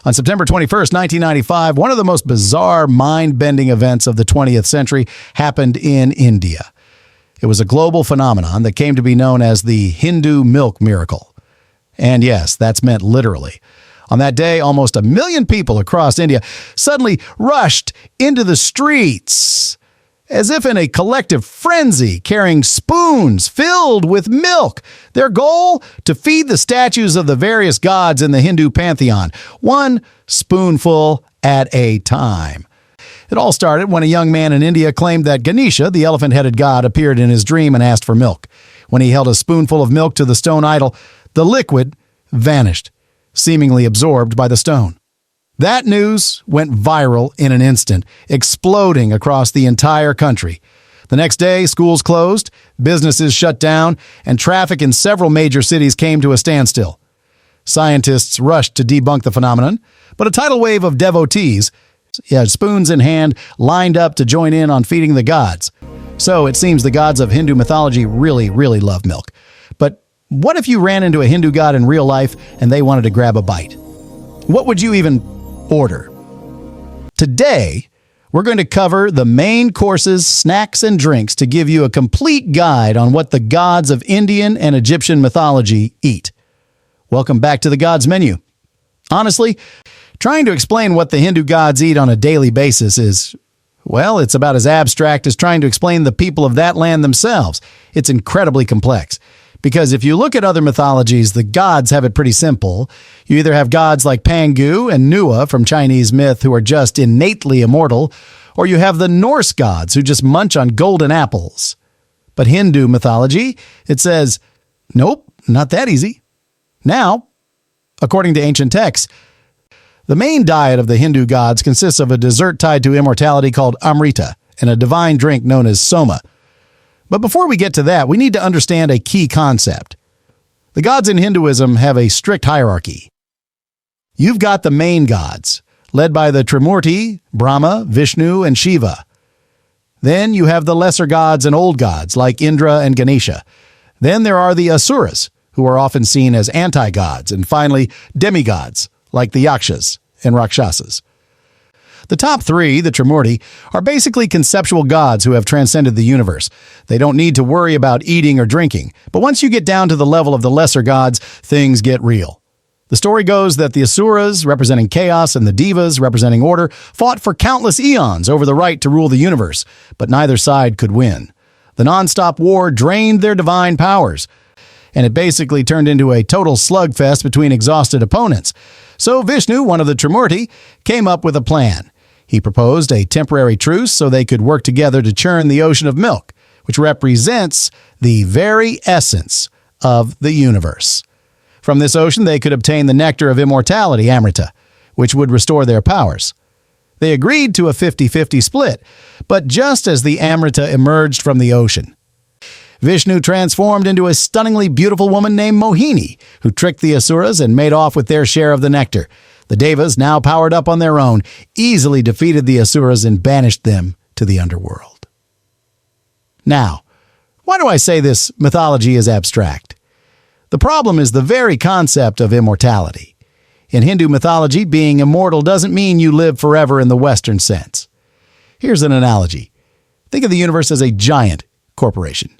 On September 21st, 1995, one of the most bizarre, mind-bending events of the 20th century happened in India. It was a global phenomenon that came to be known as the Hindu milk miracle. And yes, that's meant literally. On that day, almost 1 million people across India suddenly rushed into the streets, as if in a collective frenzy, carrying spoons filled with milk. Their goal? To feed the statues of the various gods in the Hindu pantheon, one spoonful at a time. It all started when a young man in India claimed that Ganesha, the elephant-headed god, appeared in his dream and asked for milk. When he held a spoonful of milk to the stone idol, the liquid vanished, seemingly absorbed by the stone. That news went viral in an instant, exploding across the entire country. The next day, schools closed, businesses shut down, and traffic in several major cities came to a standstill. Scientists rushed to debunk the phenomenon, but a tidal wave of devotees, spoons in hand, lined up to join in on feeding the gods. So it seems the gods of Hindu mythology really, really love milk. But what if you ran into a Hindu god in real life and they wanted to grab a bite? What would you even order? Today, we're going to cover the main courses, snacks, and drinks to give you a complete guide on what the gods of Indian and Egyptian mythology eat. Welcome back to the Gods Menu. Honestly, trying to explain what the Hindu gods eat on a daily basis is, well, it's about as abstract as trying to explain the people of that land themselves. It's incredibly complex. Because if you look at other mythologies, the gods have it pretty simple. You either have gods like Pangu and Nua from Chinese myth who are just innately immortal, or you have the Norse gods who just munch on golden apples. But Hindu mythology, it says, nope, not that easy. Now, according to ancient texts, the main diet of the Hindu gods consists of a dessert tied to immortality called Amrita and a divine drink known as Soma. But before we get to that, we need to understand a key concept. The gods in Hinduism have a strict hierarchy. You've got the main gods, led by the Trimurti, Brahma, Vishnu, and Shiva. Then you have the lesser gods and old gods like Indra and Ganesha. Then there are the Asuras, who are often seen as anti-gods. And finally, demigods, like the Yakshas and Rakshasas. The top three, the Trimurti, are basically conceptual gods who have transcended the universe. They don't need to worry about eating or drinking. But once you get down to the level of the lesser gods, things get real. The story goes that the Asuras, representing chaos, and the Devas, representing order, fought for countless eons over the right to rule the universe, but neither side could win. The non-stop war drained their divine powers, and it basically turned into a total slugfest between exhausted opponents. So Vishnu, one of the Trimurti, came up with a plan. He proposed a temporary truce so they could work together to churn the ocean of milk, which represents the very essence of the universe. From this ocean, they could obtain the nectar of immortality, Amrita, which would restore their powers. They agreed to a 50-50 split, but just as the Amrita emerged from the ocean, Vishnu transformed into a stunningly beautiful woman named Mohini, who tricked the Asuras and made off with their share of the nectar. The Devas, now powered up on their own, easily defeated the Asuras and banished them to the underworld. Now, why do I say this mythology is abstract? The problem is the very concept of immortality. In Hindu mythology, being immortal doesn't mean you live forever in the Western sense. Here's an analogy. Think of the universe as a giant corporation.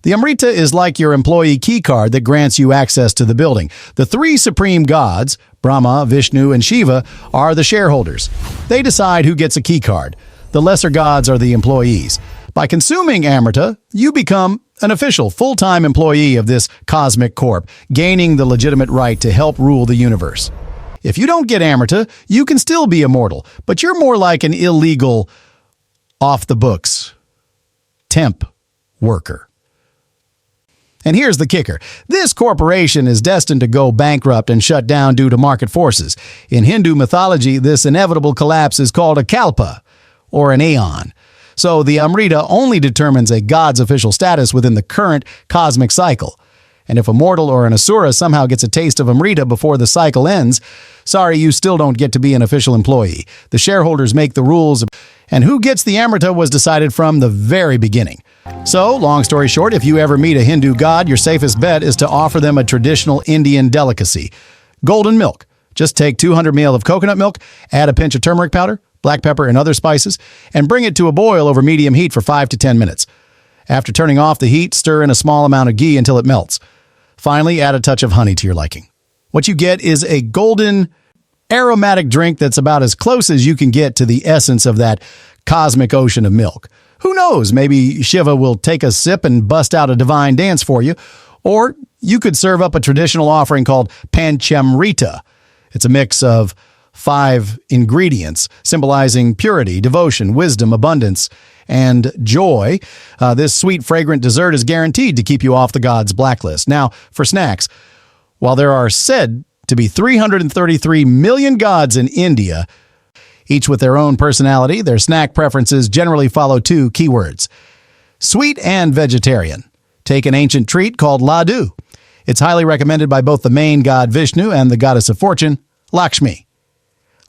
The Amrita is like your employee key card that grants you access to the building. The three supreme gods, Brahma, Vishnu, and Shiva, are the shareholders. They decide who gets a key card. The lesser gods are the employees. By consuming Amrita, you become an official, full-time employee of this cosmic corp, gaining the legitimate right to help rule the universe. If you don't get Amrita, you can still be immortal, but you're more like an illegal, off-the-books, temp worker. And here's the kicker. This corporation is destined to go bankrupt and shut down due to market forces. In Hindu mythology, this inevitable collapse is called a kalpa, or an aeon. So the Amrita only determines a god's official status within the current cosmic cycle. And if a mortal or an Asura somehow gets a taste of Amrita before the cycle ends, sorry, you still don't get to be an official employee. The shareholders make the rules, and who gets the Amrita was decided from the very beginning. So, long story short, if you ever meet a Hindu god, your safest bet is to offer them a traditional Indian delicacy, golden milk, Just take 200 ml of coconut milk, add a pinch of turmeric powder, black pepper, and other spices, and bring it to a boil over medium heat for 5 to 10 minutes. After turning off the heat, stir in a small amount of ghee until it melts. Finally, add a touch of honey to your liking. What you get is a golden, aromatic drink that's about as close as you can get to the essence of that cosmic ocean of milk. Who knows, maybe Shiva will take a sip and bust out a divine dance for you, or you could serve up a traditional offering called Panchamrita. It's a mix of 5 ingredients symbolizing purity, devotion, wisdom, abundance, and joy. This sweet, fragrant dessert is guaranteed to keep you off the gods' blacklist. Now, for snacks, while there are said to be 333 million gods in India, each with their own personality, their snack preferences generally follow 2 keywords: sweet and vegetarian. Take an ancient treat called Ladoo. It's highly recommended by both the main god Vishnu and the goddess of fortune, Lakshmi.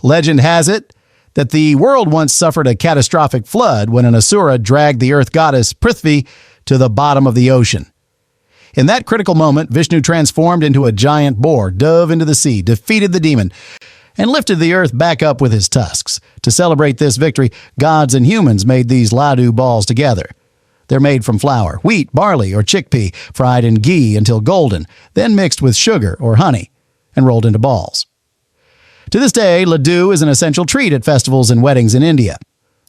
Legend has it that the world once suffered a catastrophic flood when an asura dragged the earth goddess Prithvi to the bottom of the ocean. In that critical moment, Vishnu transformed into a giant boar, dove into the sea, defeated the demon, and lifted the earth back up with his tusks. To celebrate this victory, gods and humans made these Ladoo balls together. They're made from flour, wheat, barley, or chickpea, fried in ghee until golden, then mixed with sugar or honey, and rolled into balls. To this day, Ladoo is an essential treat at festivals and weddings in India.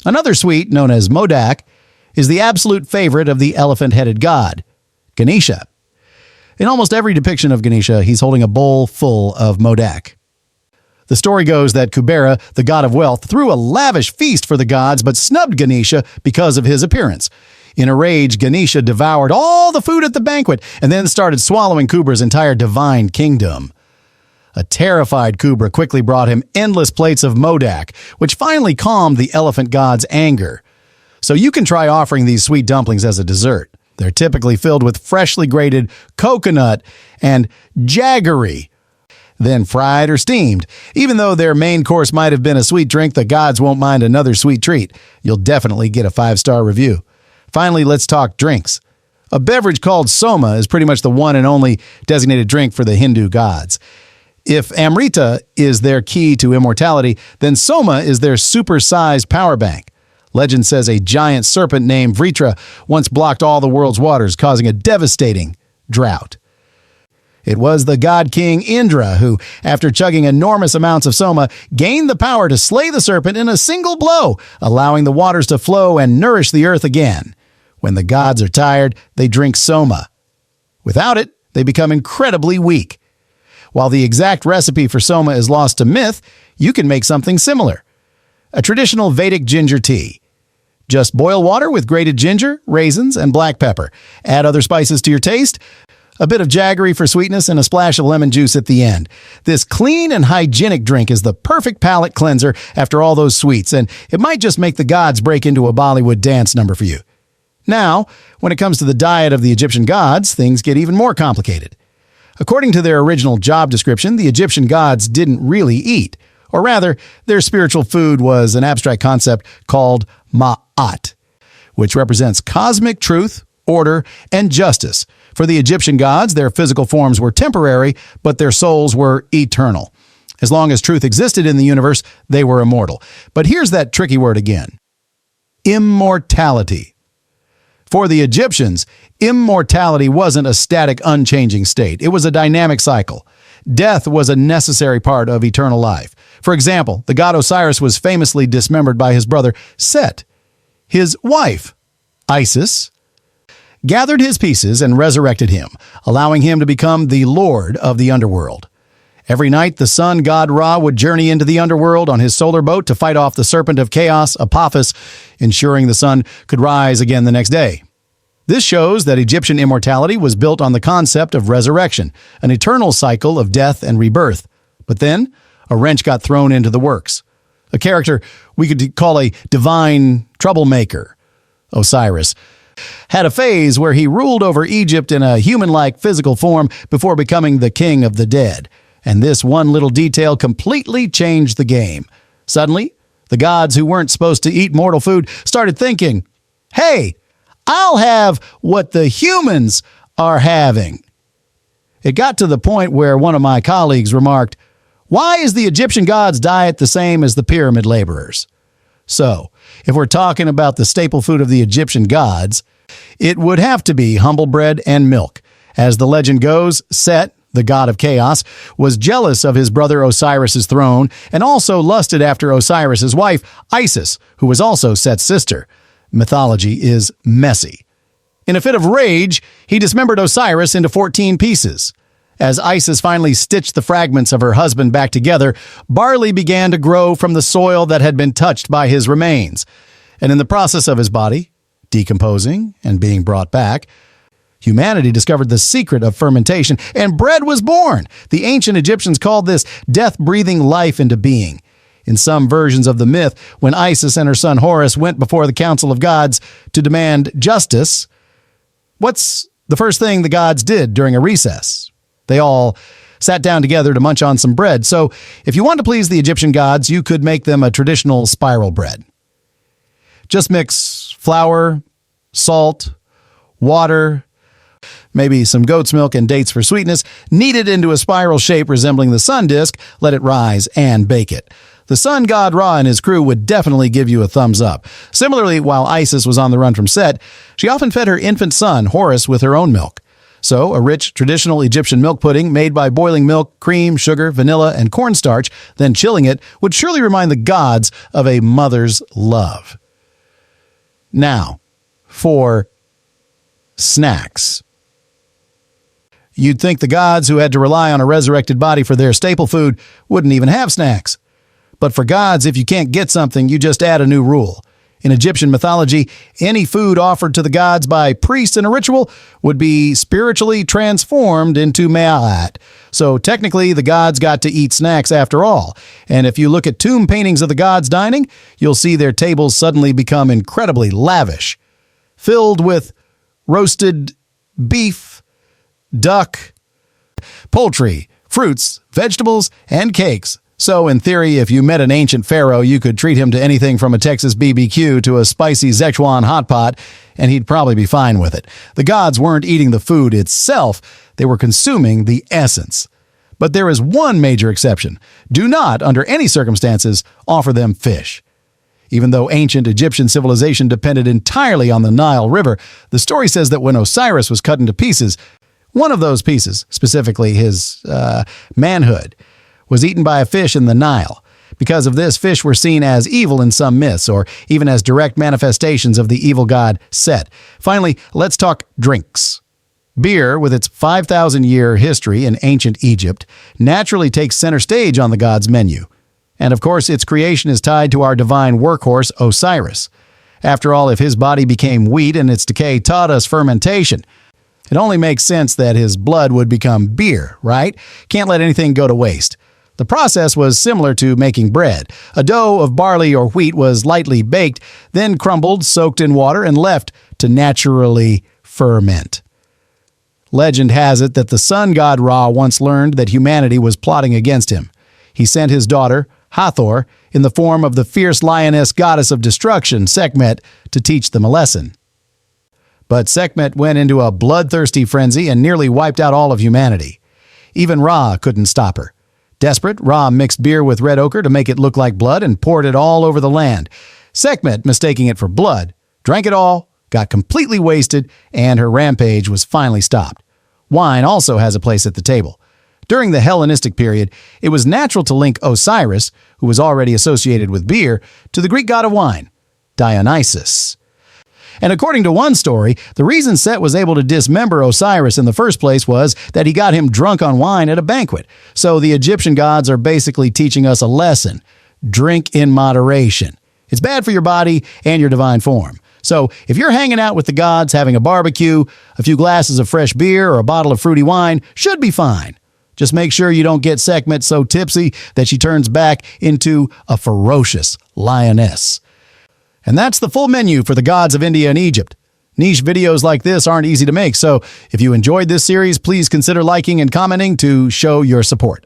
Another sweet, known as Modak, is the absolute favorite of the elephant-headed god, Ganesha. In almost every depiction of Ganesha, he's holding a bowl full of Modak. The story goes that Kubera, the god of wealth, threw a lavish feast for the gods but snubbed Ganesha because of his appearance. In a rage, Ganesha devoured all the food at the banquet and then started swallowing Kubra's entire divine kingdom. A terrified Kubra quickly brought him endless plates of Modak, which finally calmed the elephant god's anger. So you can try offering these sweet dumplings as a dessert. They're typically filled with freshly grated coconut and jaggery, then fried or steamed. Even though their main course might have been a sweet drink, the gods won't mind another sweet treat. You'll definitely get a 5-star review. Finally, let's talk drinks. A beverage called Soma is pretty much the one and only designated drink for the Hindu gods. If Amrita is their key to immortality, then Soma is their super-sized power bank. Legend says a giant serpent named Vritra once blocked all the world's waters, causing a devastating drought. It was the god king Indra who, after chugging enormous amounts of Soma, gained the power to slay the serpent in a single blow, allowing the waters to flow and nourish the earth again. When the gods are tired, they drink Soma. Without it, they become incredibly weak. While the exact recipe for Soma is lost to myth, you can make something similar. A traditional Vedic ginger tea. Just boil water with grated ginger, raisins, and black pepper. Add other spices to your taste, a bit of jaggery for sweetness, and a splash of lemon juice at the end. This clean and hygienic drink is the perfect palate cleanser after all those sweets, and it might just make the gods break into a Bollywood dance number for you. Now, when it comes to the diet of the Egyptian gods, things get even more complicated. According to their original job description, the Egyptian gods didn't really eat. Or rather, their spiritual food was an abstract concept called ma'at, which represents cosmic truth, order, and justice. For the Egyptian gods, their physical forms were temporary, but their souls were eternal. As long as truth existed in the universe, they were immortal. But here's that tricky word again. Immortality. For the Egyptians, immortality wasn't a static, unchanging state. It was a dynamic cycle. Death was a necessary part of eternal life. For example, the god Osiris was famously dismembered by his brother Set. His wife, Isis, gathered his pieces and resurrected him, allowing him to become the lord of the underworld. Every night, the sun god Ra would journey into the underworld on his solar boat to fight off the serpent of chaos, Apophis, ensuring the sun could rise again the next day. This shows that Egyptian immortality was built on the concept of resurrection, an eternal cycle of death and rebirth. But then, a wrench got thrown into the works. A character we could call a divine troublemaker, Osiris, had a phase where he ruled over Egypt in a human-like physical form before becoming the king of the dead. And this one little detail completely changed the game. Suddenly, the gods who weren't supposed to eat mortal food started thinking, hey, I'll have what the humans are having. It got to the point where one of my colleagues remarked, Why is the Egyptian god's diet the same as the pyramid laborers? So, if we're talking about the staple food of the Egyptian gods, it would have to be humble bread and milk. As the legend goes, Set, the god of chaos, was jealous of his brother Osiris's throne and also lusted after Osiris's wife, Isis, who was also Set's sister. Mythology is messy. In a fit of rage, he dismembered Osiris into 14 pieces. As Isis finally stitched the fragments of her husband back together, barley began to grow from the soil that had been touched by his remains. And in the process of his body decomposing and being brought back, humanity discovered the secret of fermentation, and bread was born. The ancient Egyptians called this death breathing life into being. In some versions of the myth, when Isis and her son Horus went before the council of gods to demand justice, what's the first thing the gods did during a recess? They all sat down together to munch on some bread. So if you want to please the Egyptian gods, you could make them a traditional spiral bread. Just mix flour, salt, water, maybe some goat's milk and dates for sweetness, knead it into a spiral shape resembling the sun disk, let it rise, and bake it. The sun god Ra and his crew would definitely give you a thumbs up. Similarly, while Isis was on the run from Set, she often fed her infant son, Horus, with her own milk. So, a rich, traditional Egyptian milk pudding made by boiling milk, cream, sugar, vanilla, and cornstarch, then chilling it, would surely remind the gods of a mother's love. Now, for snacks. You'd think the gods who had to rely on a resurrected body for their staple food wouldn't even have snacks. But for gods, if you can't get something, you just add a new rule. In Egyptian mythology, any food offered to the gods by priests in a ritual would be spiritually transformed into me'at. So technically, the gods got to eat snacks after all. And if you look at tomb paintings of the gods dining, you'll see their tables suddenly become incredibly lavish, filled with roasted beef, duck, poultry, fruits, vegetables, and cakes. So, in theory, if you met an ancient pharaoh, you could treat him to anything from a Texas BBQ to a spicy Szechuan hot pot, and he'd probably be fine with it. The gods weren't eating the food itself, they were consuming the essence. But there is one major exception. Do not, under any circumstances, offer them fish. Even though ancient Egyptian civilization depended entirely on the Nile River, the story says that when Osiris was cut into pieces, one of those pieces, specifically his manhood, was eaten by a fish in the Nile. Because of this, fish were seen as evil in some myths, or even as direct manifestations of the evil god Set. Finally, let's talk drinks. Beer, with its 5,000-year history in ancient Egypt, naturally takes center stage on the god's menu. And of course, its creation is tied to our divine workhorse, Osiris. After all, if his body became wheat and its decay taught us fermentation, it only makes sense that his blood would become beer, right? Can't let anything go to waste. The process was similar to making bread. A dough of barley or wheat was lightly baked, then crumbled, soaked in water, and left to naturally ferment. Legend has it that the sun god Ra once learned that humanity was plotting against him. He sent his daughter, Hathor, in the form of the fierce lioness goddess of destruction, Sekhmet, to teach them a lesson. But Sekhmet went into a bloodthirsty frenzy and nearly wiped out all of humanity. Even Ra couldn't stop her. Desperate, Ra mixed beer with red ochre to make it look like blood and poured it all over the land. Sekhmet, mistaking it for blood, drank it all, got completely wasted, and her rampage was finally stopped. Wine also has a place at the table. During the Hellenistic period, it was natural to link Osiris, who was already associated with beer, to the Greek god of wine, Dionysus. And according to one story, the reason Set was able to dismember Osiris in the first place was that he got him drunk on wine at a banquet. So the Egyptian gods are basically teaching us a lesson. Drink in moderation. It's bad for your body and your divine form. So if you're hanging out with the gods, having a barbecue, a few glasses of fresh beer or a bottle of fruity wine should be fine. Just make sure you don't get Sekhmet so tipsy that she turns back into a ferocious lioness. And that's the full menu for the gods of India and Egypt. Niche videos like this aren't easy to make, so if you enjoyed this series, please consider liking and commenting to show your support.